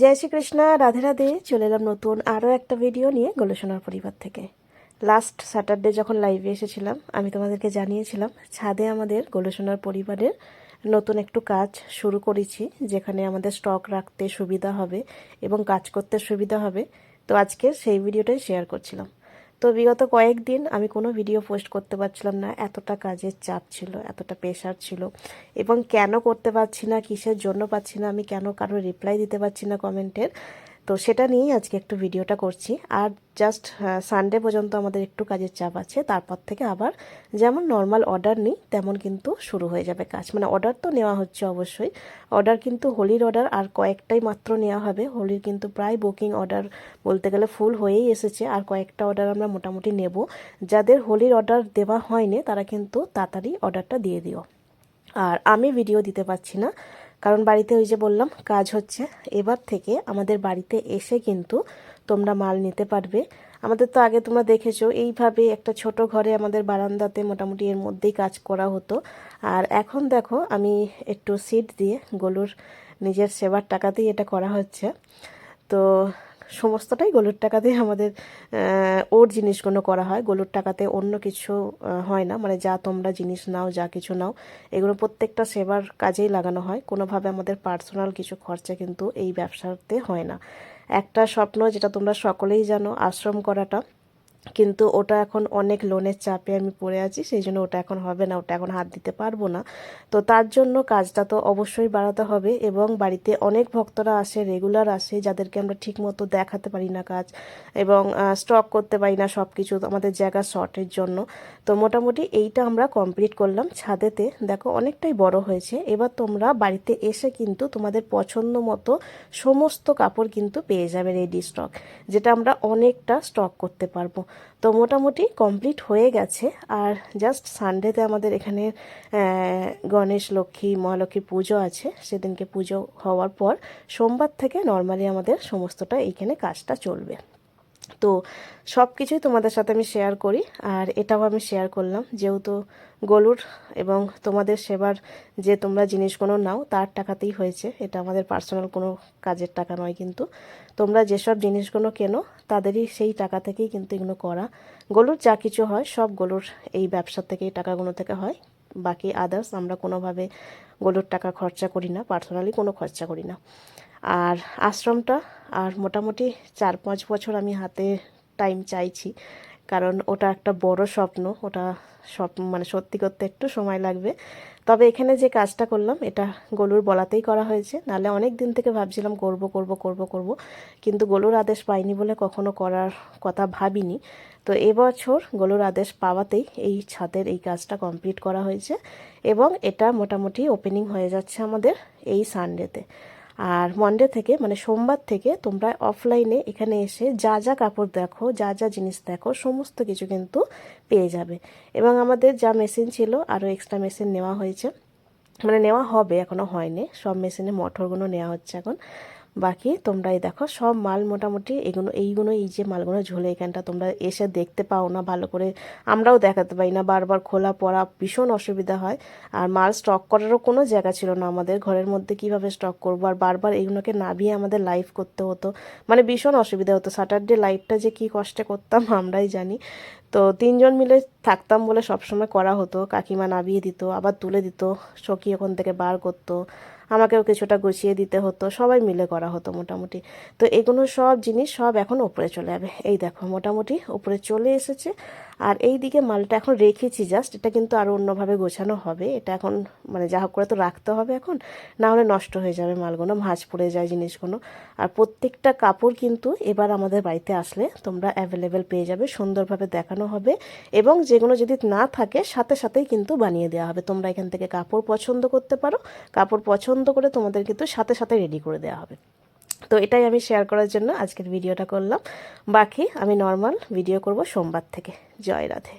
জয় শ্রীকৃষ্ণ, রাধে রাধে। চলে এলাম নতুন আরও একটা ভিডিও নিয়ে গোলুসোনার পরিবার থেকে। লাস্ট স্যাটারডে যখন লাইভে এসেছিলাম আমি তোমাদেরকে জানিয়েছিলাম ছাদে আমাদের গোলুসোনার পরিবারের নতুন একটু কাজ শুরু করেছি, যেখানে আমাদের স্টক রাখতে সুবিধা হবে এবং কাজ করতে সুবিধা হবে। তো আজকে সেই ভিডিওটাই শেয়ার করছিলাম। তো বিগত কয়েকদিন আমি কোনো ভিডিও পোস্ট করতে পারছিলাম না, এতটা কাজের চাপ ছিল, এতটা প্রেশার ছিল, এবং কেন করতে পারছি না, কিসের জন্য পাচ্ছি না, আমি কেন কারো রিপ্লাই দিতে পারছি না কমেন্টের। তো সেটা নিয়েই আজকে একটু ভিডিওটা করছি। আর জাস্ট সানডে পর্যন্ত আমাদের একটু কাজের চাপ আছে, তারপর থেকে আবার যেমন নর্মাল অর্ডার নিই তেমন কিন্তু শুরু হয়ে যাবে কাজ। মানে অর্ডার তো নেওয়া হচ্ছে অবশ্যই, অর্ডার কিন্তু হোলির অর্ডার আর কয়েকটাই মাত্র নেওয়া হবে। হোলির কিন্তু প্রায় বুকিং অর্ডার বলতে গেলে ফুল হয়েই এসেছে, আর কয়েকটা অর্ডার আমরা মোটামুটি নেব। যাদের হোলির অর্ডার দেওয়া হয়নি তারা কিন্তু তাড়াতাড়ি অর্ডারটা দিয়ে দিও। আর আমি ভিডিও দিতে পারছি না কারণ বাড়িতে ওই যে বললাম কাজ হচ্ছে। এবার থেকে আমাদের বাড়িতে এসে কিন্তু তোমরা মাল নিতে পারবে। আমাদের তো আগে তোমরা দেখেছো এইভাবে একটা ছোট ঘরে আমাদের বারান্দাতে মোটামুটি এর মধ্যেই কাজ করা হতো। আর এখন দেখো আমি একটু সিট দিয়ে গলুর নিজের সেবার টাকাতেই এটা করা হচ্ছে। তো সমস্তটাই গলুর টাকাতেই আমাদের ওর জিনিসগুলো করা হয়। গলুর টাকাতে অন্য কিছু হয় না, মানে যা তোমরা জিনিস নাও, যা কিছু নাও, এগুলো প্রত্যেকটা সেবার কাজেই লাগানো হয়। কোনোভাবে আমাদের পার্সোনাল কিছু খরচা কিন্তু এই ব্যবসাতে হয় না। একটা স্বপ্ন যেটা তোমরা সকলেই জানো, আশ্রম করাটা, কিন্তু ওটা এখন অনেক লোনের চাপে আমি পড়ে আছি, সেই জন্য ওটা এখন হবে না, ওটা এখন হাত দিতে পারবো না। তো তার জন্য কাজটা তো অবশ্যই বাড়াতে হবে। এবং বাড়িতে অনেক ভক্তরা আসে, রেগুলার আসে, যাদেরকে আমরা ঠিক মতো দেখাতে পারি না কাজ, এবং স্টক করতে পারি না সব কিছু আমাদের জায়গা শর্টের জন্য। তো মোটামুটি এইটা আমরা কমপ্লিট করলাম ছাদেতে। দেখো অনেকটাই বড় হয়েছে। এবার তোমরা বাড়িতে এসে কিন্তু তোমাদের পছন্দ মতো সমস্ত কাপড় কিন্তু পেয়ে যাবে রেডি স্টক, যেটা আমরা অনেকটা স্টক করতে পারবো। তো মোটামুটি কমপ্লিট হয়ে গেছে। আর জাস্ট সানডেতে আমাদের এখানে গণেশ লক্ষ্মী মহালক্ষ্মী পুজো আছে, সেদিনকে পুজো হওয়ার পর সোমবার থেকে নর্মালি আমাদের সমস্তটা এইখানে কাজটা চলবে। তো সব কিছুই তোমাদের সাথে আমি শেয়ার করি, আর এটাও আমি শেয়ার করলাম যেহেতু গলুর এবং তোমাদের সেবার যে তোমরা জিনিসগুলো নাও তার টাকাতেই হয়েছে। এটা আমাদের পার্সোনাল কোনো কাজের টাকা নয়, কিন্তু তোমরা যেসব জিনিসগুলো কেনো তাদেরই সেই টাকা থেকেই কিন্তু এগুলো করা। গলুর যা কিছু হয় সব গলুর এই ব্যবসা থেকেই, টাকাগুলো থেকে হয়। বাকি আদার্স আমরা কোনোভাবে গলুর টাকা খরচা করি না, পার্সোনালি কোনো খরচা করি না। আর আশ্রমটা আর মোটামুটি 4-5 বছর আমি হাতে টাইম চাইছি, কারণ ওটা একটা বড় স্বপ্ন। ওটা স্বপ্ন মানে সত্যি করতে একটু সময় লাগবে। তবে এখানে যে কাজটা করলাম এটা গলুর বলাতেই করা হয়েছে, নাহলে অনেক দিন থেকে ভাবছিলাম করব করব করব করব, কিন্তু গলুর আদেশ পাইনি বলে কখনো করার কথা ভাবিনি। তো এবছর গলুর আদেশ পাওয়াতেই এই ছাদের এই কাজটা কমপ্লিট করা হয়েছে, এবং এটা মোটামুটি ওপেনিং হয়ে যাচ্ছে আমাদের এই সানডেতে। আর মন্ডে থেকে মানে সোমবার থেকে তোমরা অফলাইনে এখানে এসে যা যা কাপড় দেখো, যা যা জিনিস দেখো, সমস্ত কিছু কিন্তু পেয়ে যাবে। এবং আমাদের যা মেশিন ছিল আরও এক্সট্রা মেশিন নেওয়া হয়েছে, মানে নেওয়া হবে, এখনও হয়নি। সব মেশিনে মোটরগুলো নেওয়া হচ্ছে এখন। বাকি তোমরা এই দেখো সব মাল মোটামুটি এইগুলো এই যে মালগুলো ঝোলে এখানটা তোমরা এসে দেখতে পাও না ভালো করে, আমরাও দেখাতে পারি না, বারবার খোলা পড়া ভীষণ অসুবিধা হয়। আর মাল স্টক করারও কোনো জায়গা ছিল না আমাদের ঘরের মধ্যে, কিভাবে স্টক করবো, আর বারবার এইগুলোকে নামিয়ে আমাদের লাইভ করতে হতো, মানে ভীষণ অসুবিধা হতো। স্যাটারডে লাইভটা যে কী কষ্টে করতাম আমরাই জানি। তো 3জন মিলে থাকতাম বলে সবসময় করা হতো, কাকিমা নামিয়ে দিত আবার তুলে দিত, সখী ওখান থেকে বার করতো, আমাকেও কিছুটা গুছিয়ে দিতে হতো, সবাই মিলে করা হতো মোটামুটি। তো এগুলো সব জিনিস সব এখন ওপরে চলে যাবে। এই দেখো মোটামুটি ওপরে চলে এসেছে। আর এই দিকে মালটা এখন রেখেছি জাস্ট, এটা কিন্তু আরও অন্যভাবে গোছানো হবে। এটা এখন মানে যা হোক করে তো রাখতে হবে এখন, না হলে নষ্ট হয়ে যাবে মালগুলো, ভাঁজ পড়ে যায় জিনিসগুলো। আর প্রত্যেকটা কাপড় কিন্তু এবার আমাদের বাড়িতে আসলে তোমরা অ্যাভেলেবেল পেয়ে যাবে, সুন্দরভাবে দেখানো হবে, এবং যেগুলো যদি না থাকে সাথে সাথেই কিন্তু বানিয়ে দেওয়া হবে। তোমরা এখান থেকে কাপড় পছন্দ করতে পারো, কাপড় পছন্দ করে তোমাদের কিন্তু সাথে সাথে রেডি করে দেওয়া হবে। তো এটাই আমি শেয়ার করার জন্য আজকের ভিডিওটা করলাম। বাকি আমি নর্মাল ভিডিও করব সোমবার থেকে। জয় রাধে।